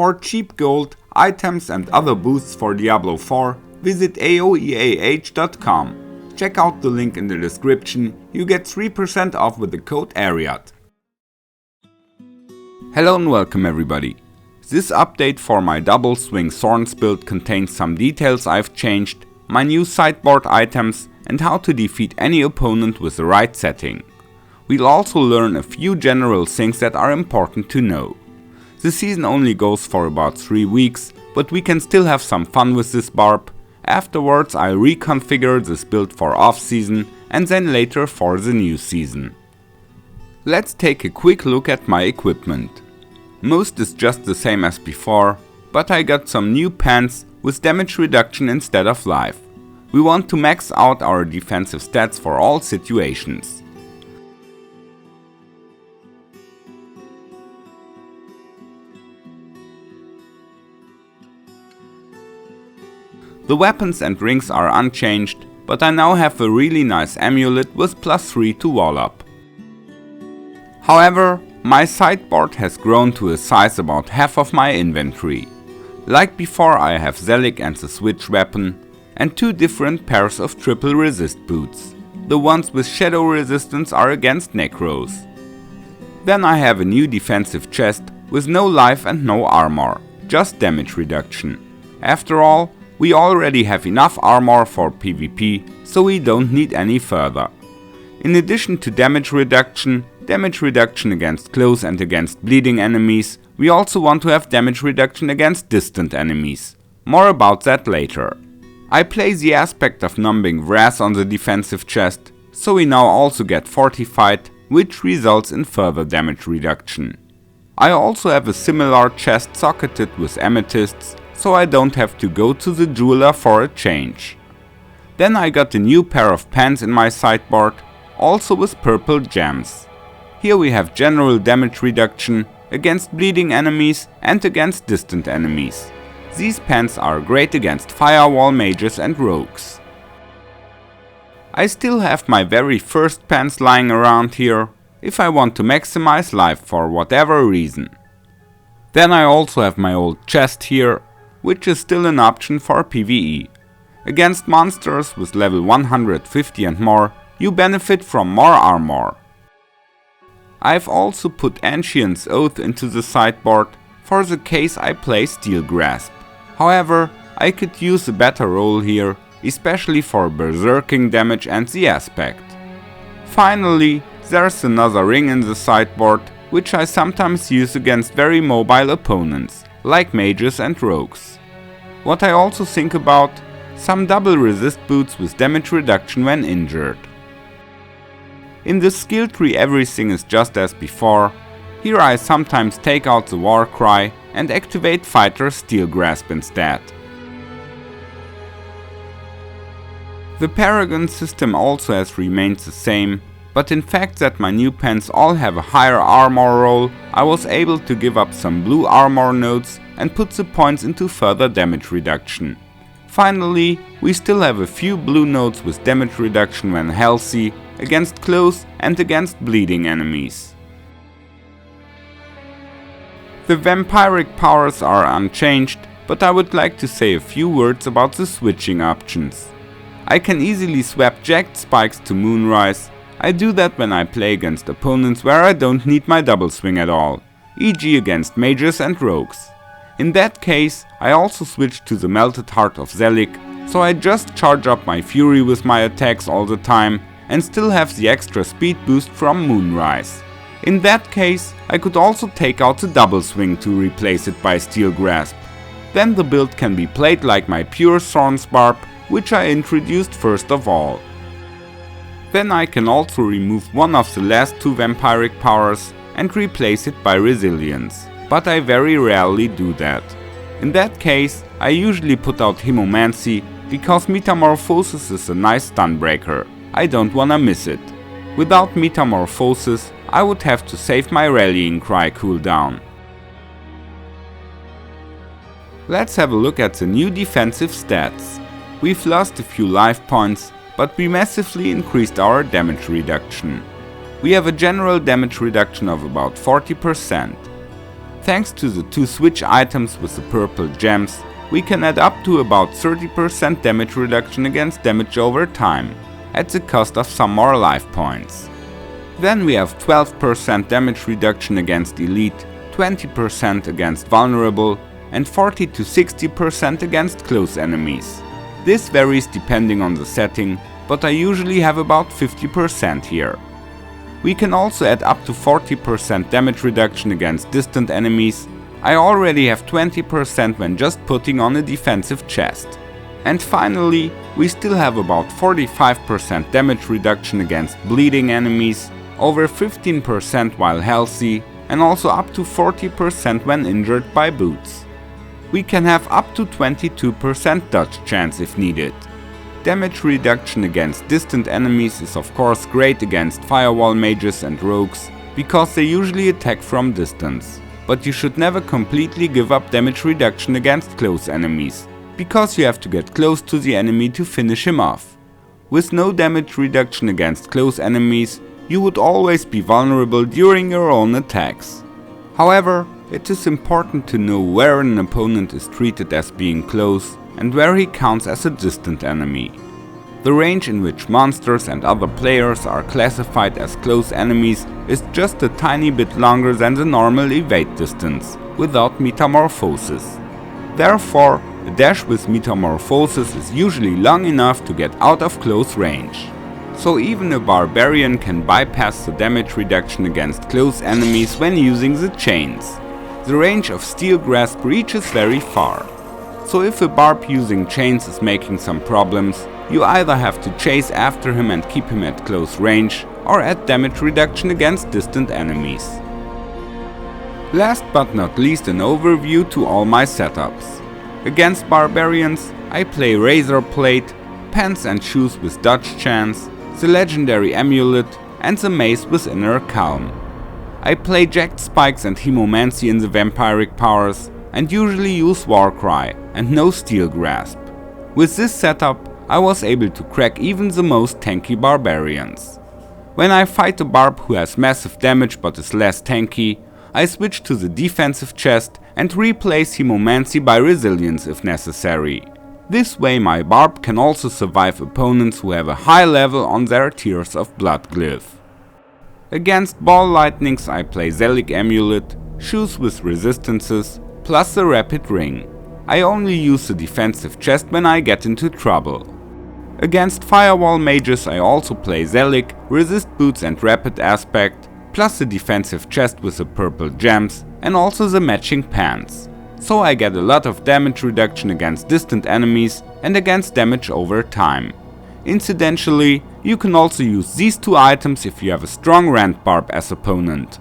For cheap gold, items and other boosts for Diablo 4, visit aoeah.com. Check out the link in the description, you get 3% off with the code ARIAT. Hello and welcome everybody. This update for my double swing Thorns build contains some details I've changed, my new sideboard items and how to defeat any opponent with the right setting. We'll also learn a few general things that are important to know. The season only goes for about 3 weeks, but we can still have some fun with this Barb. Afterwards I'll reconfigure this build for off-season and then later for the new season. Let's take a quick look at my equipment. Most is just the same as before, but I got some new pants with damage reduction instead of life. We want to max out our defensive stats for all situations. The weapons and rings are unchanged, but I now have a really nice amulet with +3 to wall up. However, my sideboard has grown to a size about half of my inventory. Like before, I have Zelig and the switch weapon, and 2 different pairs of triple resist boots. The ones with shadow resistance are against necros. Then I have a new defensive chest with no life and no armor, just damage reduction. After all, we already have enough armor for PvP, so we don't need any further. In addition to damage reduction against close and against bleeding enemies, we also want to have damage reduction against distant enemies. More about that later. I play the aspect of numbing Wrath on the defensive chest, so we now also get fortified, which results in further damage reduction. I also have a similar chest socketed with amethysts, so I don't have to go to the jeweler for a change. Then I got a new pair of pants in my sideboard, also with purple gems. Here we have general damage reduction against bleeding enemies and against distant enemies. These pants are great against firewall mages and rogues. I still have my very first pants lying around here, if I want to maximize life for whatever reason. Then I also have my old chest here, which is still an option for PvE. Against monsters with level 150 and more, you benefit from more armor. I've also put Ancient's Oath into the sideboard for the case I play Steel Grasp. However, I could use a better roll here, especially for berserking damage and the aspect. Finally, there's another ring in the sideboard, which I sometimes use against very mobile opponents, like mages and rogues. What I also think about, some double resist boots with damage reduction when injured. In the skill tree everything is just as before. Here I sometimes take out the war cry and activate fighter's steel grasp instead. The Paragon system also has remained the same, but in fact that my new pants all have a higher armor roll, I was able to give up some blue armor nodes and put the points into further damage reduction. Finally, we still have a few blue nodes with damage reduction when healthy, against close and against bleeding enemies. The vampiric powers are unchanged, but I would like to say a few words about the switching options. I can easily swap jagged spikes to Moonrise. I do that when I play against opponents where I don't need my double swing at all, e.g. against mages and rogues. In that case, I also switch to the Melted Heart of Zelig, so I just charge up my fury with my attacks all the time and still have the extra speed boost from Moonrise. In that case, I could also take out the double swing to replace it by Steel Grasp. Then the build can be played like my pure Thorns Barb, which I introduced first of all. Then I can also remove one of the last 2 vampiric powers and replace it by Resilience, but I very rarely do that. In that case, I usually put out Hemomancy, because Metamorphosis is a nice stun breaker, I don't wanna miss it. Without Metamorphosis, I would have to save my Rallying Cry cooldown. Let's have a look at the new defensive stats. We've lost a few life points, but we massively increased our damage reduction. We have a general damage reduction of about 40%. Thanks to the 2 switch items with the purple gems, we can add up to about 30% damage reduction against damage over time, at the cost of some more life points. Then we have 12% damage reduction against elite, 20% against vulnerable, and 40 to 60% against close enemies. This varies depending on the setting, but I usually have about 50% here. We can also add up to 40% damage reduction against distant enemies. I already have 20% when just putting on a defensive chest. And finally, we still have about 45% damage reduction against bleeding enemies, over 15% while healthy, and also up to 40% when injured by boots. We can have up to 22% dodge chance if needed. Damage reduction against distant enemies is of course great against firewall mages and rogues, because they usually attack from distance. But you should never completely give up damage reduction against close enemies, because you have to get close to the enemy to finish him off. With no damage reduction against close enemies, you would always be vulnerable during your own attacks. However, it is important to know where an opponent is treated as being close and where he counts as a distant enemy. The range in which monsters and other players are classified as close enemies is just a tiny bit longer than the normal evade distance, without metamorphosis. Therefore, a dash with metamorphosis is usually long enough to get out of close range. So even a barbarian can bypass the damage reduction against close enemies when using the chains. The range of Steel Grasp reaches very far. So if a Barb using chains is making some problems, you either have to chase after him and keep him at close range, or add damage reduction against distant enemies. Last but not least, an overview to all my setups. Against barbarians, I play Razor Plate, pants and shoes with dodge chance, the legendary amulet, and the mace with inner calm. I play jagged spikes and hemomancy in the vampiric powers, and usually use Warcry and no Steel Grasp. With this setup, I was able to crack even the most tanky barbarians. When I fight a Barb who has massive damage but is less tanky, I switch to the defensive chest and replace hemomancy by resilience if necessary. This way my Barb can also survive opponents who have a high level on their Tears of Blood glyph. Against ball lightnings I play Zelig Amulet, shoes with resistances, plus the Rapid Ring. I only use the defensive chest when I get into trouble. Against firewall mages I also play Zelig, resist boots and rapid aspect, plus the defensive chest with the purple gems and also the matching pants. So I get a lot of damage reduction against distant enemies and against damage over time. Incidentally, you can also use these 2 items if you have a strong Rand Barb as opponent.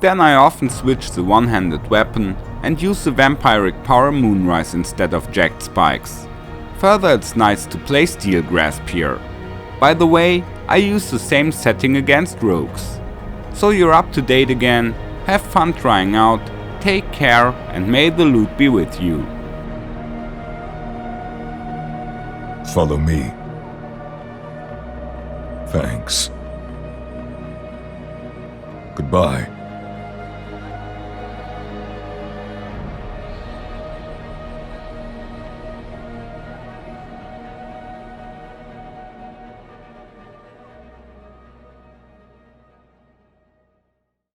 Then I often switch the one-handed weapon and use the vampiric power Moonrise instead of jagged spikes. Further, it's nice to play Steel Grasp here. By the way, I use the same setting against rogues. So you're up to date again, have fun trying out, take care, and may the loot be with you. Follow me. Thanks. Goodbye.